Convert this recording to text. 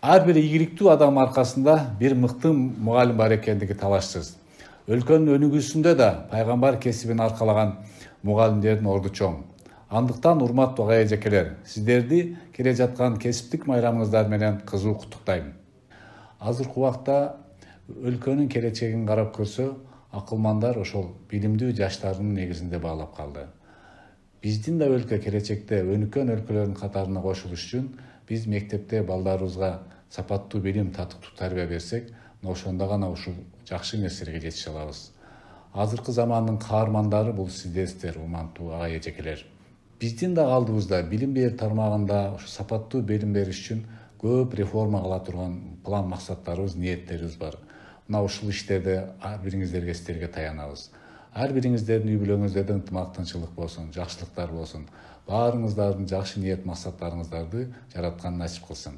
Ар бир ийгиликтүү адам аркасында бир мыкты мугалим бар экендиги талашсыз. Өлкөнүн өнүгүүсүндө да пайгамбар кесибин аркалаган мугалимдердин орду чоң. Андыктан урматтуу ага эжекелер, сиздерди келе жаткан кесиптик майрамыңыздар менен кызуу куттуктайм. Азыркы убакта өлкөнүн келечегин карап көрсө, акылмандар ошол билимдүү жаштардын негизинде баалап калды. Биздин да өлкө келечекте өнүккөн өлкөлөрдүн катарына кошулуш үчүн биз мектепте балдарыбызга сапаттуу билим, татыктуу тарбия берсек, ошондо гана ушул жакшы нерселерге жетише алабыз. Азыркы замандын каармандары бул сиздерсиздер, урматтуу ага эжекелер. Биздин да алдыбызда билим берүү тармагында сапаттуу билим бериш үчүн көп реформа кыла турган план максаттарыбыз, ниеттерибиз бар. Мына ушул иштерде ар бириңиздерге сиздерге таянабыз. Ар бириңиздердин үй бүлөңүздөрдө ынтымактанчылык болсун, жакшылыктар болсун. Баарыңыздардын жакшы ниет максаттарыңыздарды жараткан насип кылсын.